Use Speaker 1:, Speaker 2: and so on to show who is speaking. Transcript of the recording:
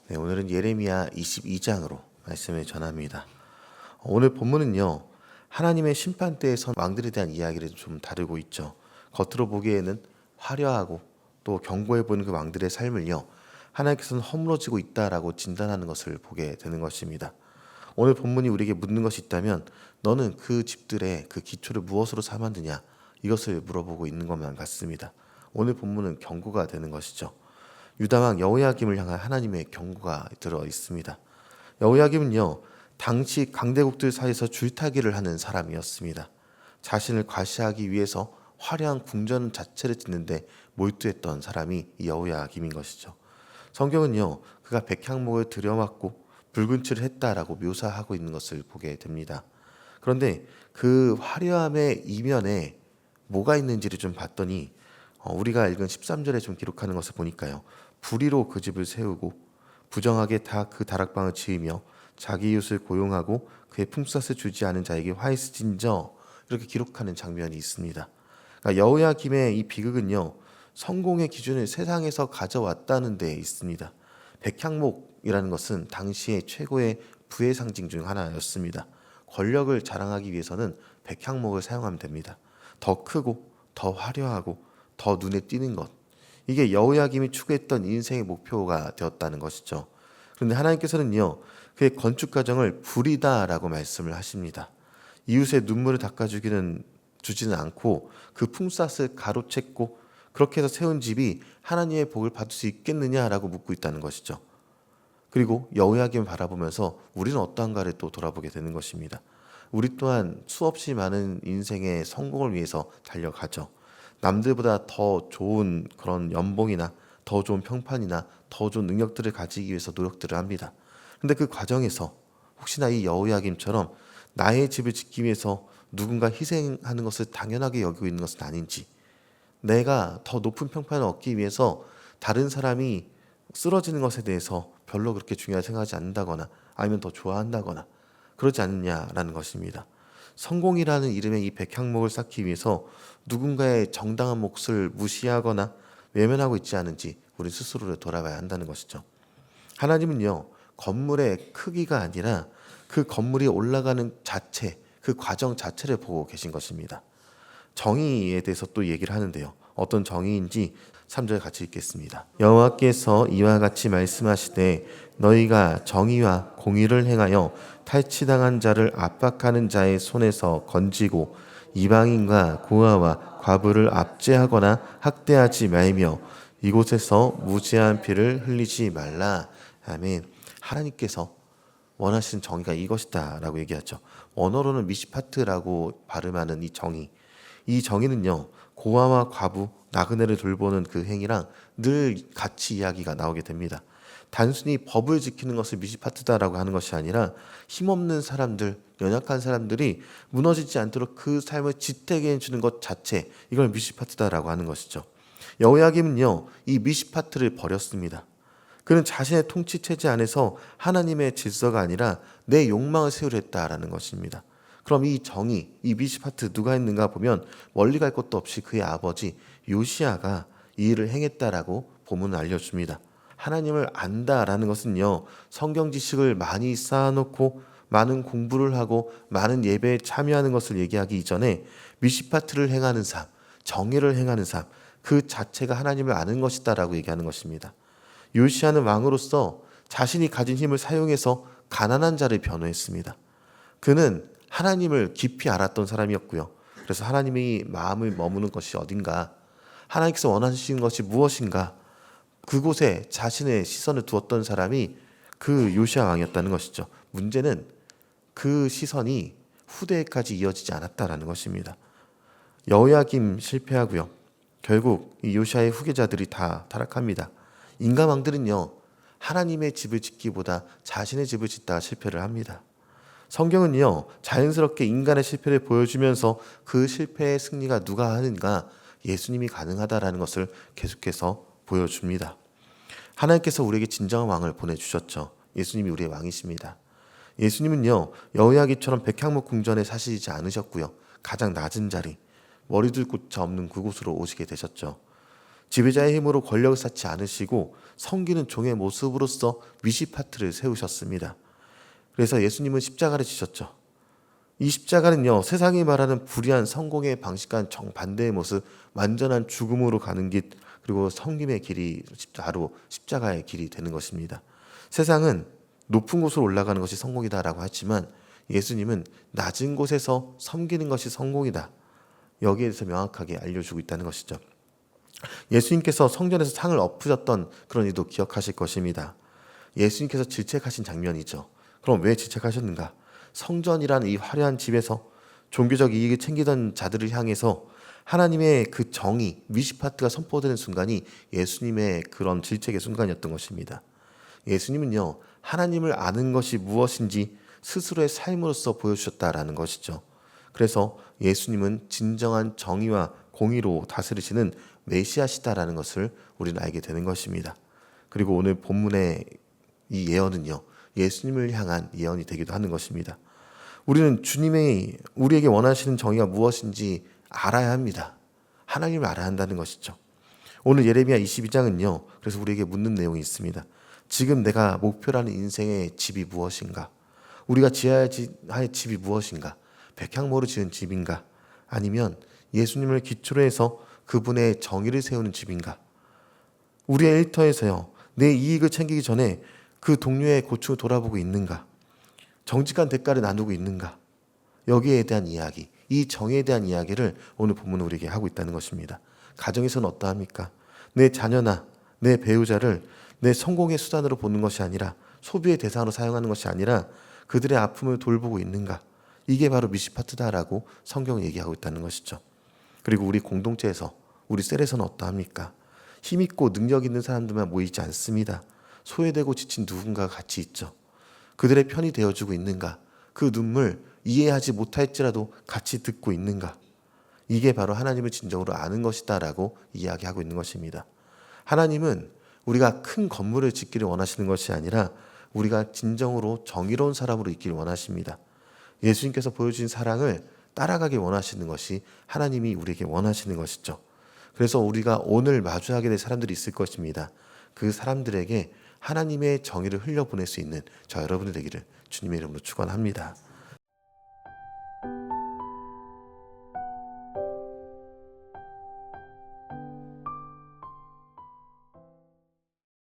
Speaker 1: 네, 오늘은 예레미야 22장으로 말씀을 전합니다. 오늘 본문은요, 하나님의 심판대에 선 왕들에 대한 이야기를 좀 다루고 있죠. 겉으로 보기에는 화려하고 또 견고해 보이는 그 왕들의 삶을요, 하나님께서는 허물어지고 있다라고 진단하는 것을 보게 되는 것입니다. 오늘 본문이 우리에게 묻는 것이 있다면 너는 그 집들의 그 기초를 무엇으로 삼았느냐, 이것을 물어보고 있는 것만 같습니다. 오늘 본문은 경고가 되는 것이죠. 유다왕 여호야김을 향한 하나님의 경고가 들어 있습니다. 여호야김은요, 당시 강대국들 사이에서 줄타기를 하는 사람이었습니다. 자신을 과시하기 위해서 화려한 궁전 자체를 짓는데 몰두했던 사람이 이 여호야김인 것이죠. 성경은요, 그가 백향목을 들여맞고 붉은 칠을 했다라고 묘사하고 있는 것을 보게 됩니다. 그런데 그 화려함의 이면에 뭐가 있는지를 좀 봤더니 우리가 읽은 13절에 좀 기록하는 것을 보니까요, 불의로 그 집을 세우고 부정하게 다 그 다락방을 지으며 자기 이웃을 고용하고 그의 품삯을 주지 않은 자에게 화이스진저, 이렇게 기록하는 장면이 있습니다. 그러니까 여호야김의 이 비극은요, 성공의 기준을 세상에서 가져왔다는 데 있습니다. 백향목이라는 것은 당시의 최고의 부의 상징 중 하나였습니다. 권력을 자랑하기 위해서는 백향목을 사용하면 됩니다. 더 크고 더 화려하고 더 눈에 띄는 것, 이게 여호야김이 추구했던 인생의 목표가 되었다는 것이죠. 그런데 하나님께서는요, 그의 건축 과정을 불이다라고 말씀을 하십니다. 이웃의 눈물을 주지는 않고 그 품삯을 가로챘고 그렇게 해서 세운 집이 하나님의 복을 받을 수 있겠느냐라고 묻고 있다는 것이죠. 그리고 여호야김을 바라보면서 우리는 어떠한가를 또 돌아보게 되는 것입니다. 우리 또한 수없이 많은 인생의 성공을 위해서 달려가죠. 남들보다 더 좋은 그런 연봉이나 더 좋은 평판이나 더 좋은 능력들을 가지기 위해서 노력들을 합니다. 근데 그 과정에서 혹시나 이 여호야김처럼 나의 집을 짓기 위해서 누군가 희생하는 것을 당연하게 여기고 있는 것은 아닌지, 내가 더 높은 평판을 얻기 위해서 다른 사람이 쓰러지는 것에 대해서 별로 그렇게 중요하게 생각하지 않는다거나 아니면 더 좋아한다거나 그러지 않느냐라는 것입니다. 성공이라는 이름의 이 백향목을 쌓기 위해서 누군가의 정당한 몫을 무시하거나 외면하고 있지 않은지 우리 스스로를 돌아봐야 한다는 것이죠. 하나님은요, 건물의 크기가 아니라 그 건물이 올라가는 자체, 그 과정 자체를 보고 계신 것입니다. 정의에 대해서 또 얘기를 하는데요, 어떤 정의인지 3절 같이 읽겠습니다. 여호와께서 이와 같이 말씀하시되 너희가 정의와 공의를 행하여 탈취당한 자를 압박하는 자의 손에서 건지고 이방인과 고아와 과부를 압제하거나 학대하지 말며 이곳에서 무죄한 피를 흘리지 말라. 아멘. 하나님께서 원하시는 정의가 이것이다 라고 얘기하죠. 원어로는 미시파트라고 발음하는 이 정의, 이 정의는요, 고아와 과부, 나그네를 돌보는 그 행위랑 늘 같이 이야기가 나오게 됩니다. 단순히 법을 지키는 것을 미시파트다라고 하는 것이 아니라 힘없는 사람들, 연약한 사람들이 무너지지 않도록 그 삶을 지탱해 해주는 것 자체, 이걸 미시파트다라고 하는 것이죠. 여호야김은요, 이 미시파트를 버렸습니다. 그는 자신의 통치 체제 안에서 하나님의 질서가 아니라 내 욕망을 세우려 했다라는 것입니다. 그럼 이 정의, 이 미시파트 누가 했는가 보면 멀리 갈 것도 없이 그의 아버지 요시야가 이 일을 행했다라고 본문은 알려줍니다. 하나님을 안다라는 것은요, 성경 지식을 많이 쌓아놓고 많은 공부를 하고 많은 예배에 참여하는 것을 얘기하기 이전에 미시파트를 행하는 삶, 정의를 행하는 삶, 그 자체가 하나님을 아는 것이다라고 얘기하는 것입니다. 요시야는 왕으로서 자신이 가진 힘을 사용해서 가난한 자를 변호했습니다. 그는 하나님을 깊이 알았던 사람이었고요. 그래서 하나님이 마음을 머무는 것이 어딘가, 하나님께서 원하시는 것이 무엇인가, 그곳에 자신의 시선을 두었던 사람이 그 요시야 왕이었다는 것이죠. 문제는 그 시선이 후대까지 이어지지 않았다라는 것입니다. 여호야김 실패하고요, 결국 이 요시야의 후계자들이 다 타락합니다. 인간 왕들은요, 하나님의 집을 짓기보다 자신의 집을 짓다가 실패를 합니다. 성경은요, 자연스럽게 인간의 실패를 보여주면서 그 실패의 승리가 누가 하는가, 예수님이 가능하다라는 것을 계속해서 보여줍니다. 하나님께서 우리에게 진정한 왕을 보내주셨죠. 예수님이 우리의 왕이십니다. 예수님은요, 여호야기처럼 백향목 궁전에 사시지 않으셨고요, 가장 낮은 자리, 머리둘 곳 없는 그곳으로 오시게 되셨죠. 지배자의 힘으로 권력을 쌓지 않으시고 섬기는 종의 모습으로서 위시파트를 세우셨습니다. 그래서 예수님은 십자가를 지셨죠. 이 십자가는요, 세상이 말하는 불의한 성공의 방식과는 정반대의 모습, 완전한 죽음으로 가는 길, 그리고 섬김의 길이 바로 십자가의 길이 되는 것입니다. 세상은 높은 곳으로 올라가는 것이 성공이다라고 하지만 예수님은 낮은 곳에서 섬기는 것이 성공이다. 여기에 대해서 명확하게 알려주고 있다는 것이죠. 예수님께서 성전에서 상을 엎으셨던 그런 일도 기억하실 것입니다. 예수님께서 질책하신 장면이죠. 그럼 왜 질책하셨는가? 성전이라는 이 화려한 집에서 종교적 이익을 챙기던 자들을 향해서 하나님의 그 정의, 위시파트가 선포되는 순간이 예수님의 그런 질책의 순간이었던 것입니다. 예수님은요, 하나님을 아는 것이 무엇인지 스스로의 삶으로서 보여주셨다라는 것이죠. 그래서 예수님은 진정한 정의와 공의로 다스리시는 메시아시다라는 것을 우리는 알게 되는 것입니다. 그리고 오늘 본문의 이 예언은요, 예수님을 향한 예언이 되기도 하는 것입니다. 우리는 주님이 우리에게 원하시는 정의가 무엇인지 알아야 합니다. 하나님을 알아야 한다는 것이죠. 오늘 예레미야 22장은요. 그래서 우리에게 묻는 내용이 있습니다. 지금 내가 목표라는 인생의 집이 무엇인가? 우리가 지어야 할 집이 무엇인가? 백향모로 지은 집인가? 아니면 예수님을 기초로 해서 그분의 정의를 세우는 집인가? 우리의 일터에서요. 내 이익을 챙기기 전에 그 동료의 고충을 돌아보고 있는가? 정직한 대가를 나누고 있는가? 여기에 대한 이야기, 이 정의에 대한 이야기를 오늘 본문은 우리에게 하고 있다는 것입니다. 가정에서는 어떠합니까? 내 자녀나 내 배우자를 내 성공의 수단으로 보는 것이 아니라 소비의 대상으로 사용하는 것이 아니라 그들의 아픔을 돌보고 있는가? 이게 바로 미시파트다라고 성경은 얘기하고 있다는 것이죠. 그리고 우리 공동체에서, 우리 셀에서는 어떠합니까? 힘있고 능력 있는 사람들만 모이지 않습니다. 소외되고 지친 누군가가 같이 있죠. 그들의 편이 되어주고 있는가? 그 눈물 이해하지 못할지라도 같이 듣고 있는가? 이게 바로 하나님을 진정으로 아는 것이다라고 이야기하고 있는 것입니다. 하나님은 우리가 큰 건물을 짓기를 원하시는 것이 아니라 우리가 진정으로 정의로운 사람으로 있기를 원하십니다. 예수님께서 보여주신 사랑을 따라가길 원하시는 것이 하나님이 우리에게 원하시는 것이죠. 그래서 우리가 오늘 마주하게 될 사람들이 있을 것입니다. 그 사람들에게 하나님의 정의를 흘려보낼 수 있는 저 여러분이 되기를 주님의 이름으로 축원합니다.